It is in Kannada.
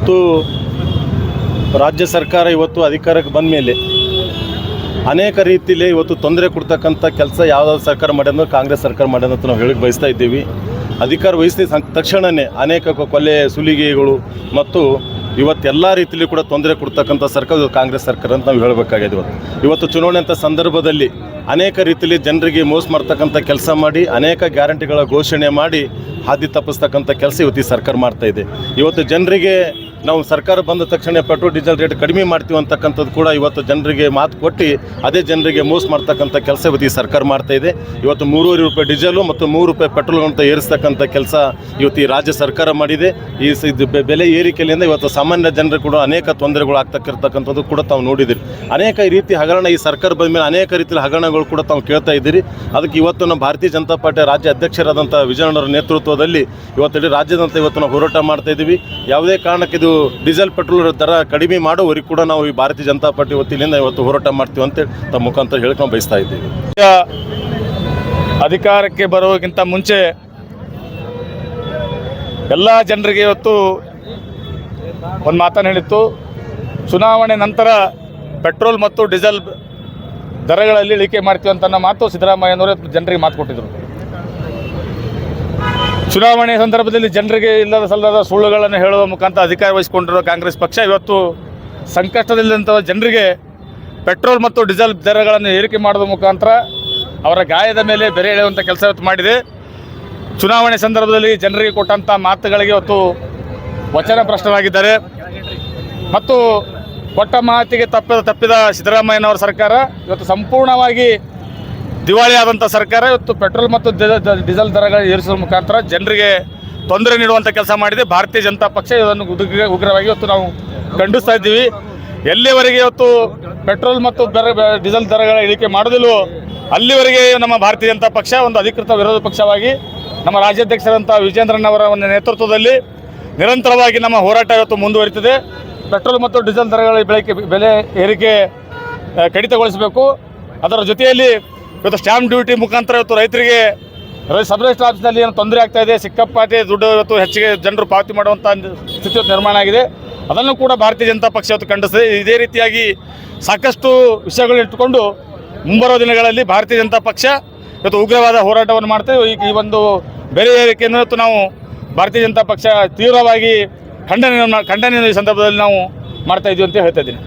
ಇವತ್ತು ರಾಜ್ಯ ಸರ್ಕಾರ ಇವತ್ತು ಅಧಿಕಾರಕ್ಕೆ ಬಂದ ಮೇಲೆ ಅನೇಕ ರೀತಿಯಲ್ಲಿ ಇವತ್ತು ತೊಂದರೆ ಕೊಡ್ತಕ್ಕಂಥ ಕೆಲಸ ಯಾವುದಾದ್ರು ಸರ್ಕಾರ ಮಾಡ್ಯಾರ ಕಾಂಗ್ರೆಸ್ ಸರ್ಕಾರ ಮಾಡ್ಯಾರ ಅಂತ ನಾವು ಹೇಳಕ್ಕೆ ಬಯಸ್ತಾ ಇದ್ದೀವಿ. ಅಧಿಕಾರ ವಹಿಸಿದ ತಕ್ಷಣವೇ ಅನೇಕ ಕೊಲೆ ಸುಲಿಗೆಗಳು ಮತ್ತು ಇವತ್ತೆಲ್ಲ ರೀತಿಯಲ್ಲಿ ಕೂಡ ತೊಂದರೆ ಕೊಡ್ತಕ್ಕಂಥ ಸರ್ಕಾರ ಕಾಂಗ್ರೆಸ್ ಸರ್ಕಾರ ಅಂತ ನಾವು ಹೇಳಬೇಕಾಗಿದೆ. ಇವತ್ತು ಚುನಾವಣೆ ಅಂತ ಸಂದರ್ಭದಲ್ಲಿ ಅನೇಕ ರೀತಿಯಲ್ಲಿ ಜನರಿಗೆ ಮೋಸ ಮಾಡ್ತಕ್ಕಂಥ ಕೆಲಸ ಮಾಡಿ ಅನೇಕ ಗ್ಯಾರಂಟಿಗಳ ಘೋಷಣೆ ಮಾಡಿ ಹಾದಿ ತಪ್ಪಿಸ್ತಕ್ಕಂಥ ಕೆಲಸ ಇವತ್ತು ಈ ಸರ್ಕಾರ ಮಾಡ್ತಾಯಿದೆ. ಇವತ್ತು ಜನರಿಗೆ ನಾವು ಸರ್ಕಾರ ಬಂದ ತಕ್ಷಣ ಪೆಟ್ರೋಲ್ ಡೀಸೆಲ್ ರೇಟ್ ಕಡಿಮೆ ಮಾಡ್ತೀವಿ ಅಂತಕ್ಕಂಥದ್ದು ಕೂಡ ಇವತ್ತು ಜನರಿಗೆ ಮಾತು ಕೊಟ್ಟು ಅದೇ ಜನರಿಗೆ ಮೋಸ ಮಾಡ್ತಕ್ಕಂಥ ಕೆಲಸ ಇವತ್ತು ಈ ಸರ್ಕಾರ ಮಾಡ್ತಾಯಿದೆ. ಇವತ್ತು 3.5 ರೂಪಾಯಿ ಡೀಸೆಲು ಮತ್ತು 3 ರೂಪಾಯಿ ಪೆಟ್ರೋಲ್ಗಳಂತ ಏರಿಸ್ತಕ್ಕಂಥ ಕೆಲಸ ಇವತ್ತು ಈ ರಾಜ್ಯ ಸರ್ಕಾರ ಮಾಡಿದೆ. ಈ ಬೆಲೆ ಏರಿಕೆಯಿಂದ ಇವತ್ತು ಸಾಮಾನ್ಯ ಜನರು ಕೂಡ ಅನೇಕ ತೊಂದರೆಗಳು ಆಗ್ತಕ್ಕಿರ್ತಕ್ಕಂಥದ್ದು ಕೂಡ ತಾವು ನೋಡಿದಿರಿ. ಅನೇಕ ರೀತಿ ಹಗರಣ ಈ ಸರ್ಕಾರ ಬಂದ ಮೇಲೆ ಅನೇಕ ರೀತಿಯ ಹಗರಣಗಳು ಕೂಡ ತಾವು ಕೇಳ್ತಾ ಇದ್ದೀರಿ. ಅದಕ್ಕೆ ಇವತ್ತು ನಮ್ಮ ಭಾರತೀಯ ಜನತಾ ಪಾರ್ಟಿಯ ರಾಜ್ಯ ಅಧ್ಯಕ್ಷರಾದಂಥ ವಿಜಯಣ್ಣವರ ನೇತೃತ್ವದಲ್ಲಿ ಇವತ್ತು ಇಡೀ ರಾಜ್ಯದಂತ ಇವತ್ತು ನಾವು ಹೋರಾಟ ಮಾಡ್ತಾ ಇದ್ದೀವಿ. ಯಾವುದೇ ಕಾರಣಕ್ಕೆ ಇದು ಡೀಸೆಲ್ ಪೆಟ್ರೋಲ್ ದರ ಕಡಿಮೆ ಮಾಡೋವರೆಗೂ ಕೂಡ ನಾವು ಈ ಭಾರತೀಯ ಜನತಾ ಪಾರ್ಟಿ ವತಿಯಿಂದ ಇವತ್ತು ಹೋರಾಟ ಮಾಡ್ತೀವಿ ಅಂತೇಳಿ ತಮ್ಮ ಮುಖಾಂತರ ಹೇಳ್ಕೊಂಡು ಬಯಸ್ತಾ ಇದ್ದೀವಿ. ಅಧಿಕಾರಕ್ಕೆ ಬರೋಕ್ಕಿಂತ ಮುಂಚೆ ಎಲ್ಲ ಜನರಿಗೆ ಇವತ್ತು ಒಂದು ಮಾತನ್ನು ಹೇಳಿತ್ತು, ಚುನಾವಣೆ ನಂತರ ಪೆಟ್ರೋಲ್ ಮತ್ತು ಡೀಸೆಲ್ ದರಗಳಲ್ಲಿ ಇಳಿಕೆ ಮಾಡ್ತೀವಿ ಅಂತ ಮಾತು ಸಿದ್ದರಾಮಯ್ಯನವರು ಜನರಿಗೆ ಮಾತು ಕೊಟ್ಟಿದ್ದರು. ಚುನಾವಣೆ ಸಂದರ್ಭದಲ್ಲಿ ಜನರಿಗೆ ಇಲ್ಲದ ಸಲ್ಲದ ಸುಳ್ಳುಗಳನ್ನು ಹೇಳುವ ಮುಖಾಂತರ ಅಧಿಕಾರ ವಹಿಸಿಕೊಂಡಿರುವ ಕಾಂಗ್ರೆಸ್ ಪಕ್ಷ ಇವತ್ತು ಸಂಕಷ್ಟದಲ್ಲಿದ್ದಂಥ ಜನರಿಗೆ ಪೆಟ್ರೋಲ್ ಮತ್ತು ಡೀಸೆಲ್ ದರಗಳನ್ನು ಏರಿಕೆ ಮಾಡುವ ಮುಖಾಂತರ ಅವರ ಗಾಯದ ಮೇಲೆ ಬೆರೆ ಎಳೆಯುವಂಥ ಕೆಲಸ ಇವತ್ತು ಮಾಡಿದೆ. ಚುನಾವಣೆ ಸಂದರ್ಭದಲ್ಲಿ ಜನರಿಗೆ ಕೊಟ್ಟಂಥ ಮಾತುಗಳಿಗೆ ಇವತ್ತು ವಚನ ಭ್ರಷ್ಟರಾಗಿದ್ದಾರೆ ಮತ್ತು ಕೊಟ್ಟ ಮಾತಿಗೆ ತಪ್ಪಿದ ಸಿದ್ದರಾಮಯ್ಯನವರ ಸರ್ಕಾರ ಇವತ್ತು ಸಂಪೂರ್ಣವಾಗಿ ದಿವಾಳಿ ಆದಂಥ ಸರ್ಕಾರ ಇವತ್ತು ಪೆಟ್ರೋಲ್ ಮತ್ತು ಡೀಸೆಲ್ ದರಗಳು ಏರಿಸುವ ಮುಖಾಂತರ ಜನರಿಗೆ ತೊಂದರೆ ನೀಡುವಂಥ ಕೆಲಸ ಮಾಡಿದೆ. ಭಾರತೀಯ ಜನತಾ ಪಕ್ಷ ಇದನ್ನು ಉಗ್ರವಾಗಿ ಇವತ್ತು ನಾವು ಖಂಡಿಸ್ತಾ ಇದ್ದೀವಿ. ಎಲ್ಲಿವರೆಗೆ ಇವತ್ತು ಪೆಟ್ರೋಲ್ ಮತ್ತು ಡೀಸೆಲ್ ದರಗಳ ಇಳಿಕೆ ಮಾಡೋದಿಲ್ಲವೋ ಅಲ್ಲಿವರೆಗೆ ನಮ್ಮ ಭಾರತೀಯ ಜನತಾ ಪಕ್ಷ ಒಂದು ಅಧಿಕೃತ ವಿರೋಧ ಪಕ್ಷವಾಗಿ ನಮ್ಮ ರಾಜ್ಯಾಧ್ಯಕ್ಷರಂಥ ವಿಜೇಂದ್ರಣ್ಣವರ ಒಂದು ನೇತೃತ್ವದಲ್ಲಿ ನಿರಂತರವಾಗಿ ನಮ್ಮ ಹೋರಾಟ ಇವತ್ತು ಮುಂದುವರಿತಿದೆ. ಪೆಟ್ರೋಲ್ ಮತ್ತು ಡೀಸೆಲ್ ದರಗಳ ಬೆಲೆ ಏರಿಕೆ ಕಡಿತಗೊಳಿಸಬೇಕು. ಅದರ ಜೊತೆಯಲ್ಲಿ ಇವತ್ತು ಸ್ಟ್ಯಾಂಪ್ ಡ್ಯೂಟಿ ಮುಖಾಂತರ ಇವತ್ತು ರೈತರಿಗೆ ಸಬ್ ರಿಜಿಸ್ಟರ್ ಆಫೀಸ್ನಲ್ಲಿ ಏನು ತೊಂದರೆ ಆಗ್ತಾ ಇದೆ, ಸಿಕ್ಕಾಪಟ್ಟೆ ದುಡ್ಡು ಇವತ್ತು ಹೆಚ್ಚಿಗೆ ಜನರು ಪಾವತಿ ಮಾಡುವಂಥ ಸ್ಥಿತಿ ನಿರ್ಮಾಣ ಆಗಿದೆ. ಅದನ್ನು ಕೂಡ ಭಾರತೀಯ ಜನತಾ ಪಕ್ಷ ಇವತ್ತು ಖಂಡಿಸಿದೆ. ಇದೇ ರೀತಿಯಾಗಿ ಸಾಕಷ್ಟು ವಿಷಯಗಳು ಇಟ್ಟುಕೊಂಡು ಮುಂಬರುವ ದಿನಗಳಲ್ಲಿ ಭಾರತೀಯ ಜನತಾ ಪಕ್ಷ ಇವತ್ತು ಉಗ್ರವಾದ ಹೋರಾಟವನ್ನು ಮಾಡ್ತೇವೆ. ಈ ಒಂದು ಬೆಲೆ ಏರಿಕೆಯನ್ನು ಇವತ್ತು ನಾವು ಭಾರತೀಯ ಜನತಾ ಪಕ್ಷ ತೀವ್ರವಾಗಿ ಖಂಡನೆ ಈ ಸಂದರ್ಭದಲ್ಲಿ ನಾವು ಮಾಡ್ತಾ ಇದ್ದೀವಿ ಅಂತ ಹೇಳ್ತಾ ಇದ್ದೀನಿ.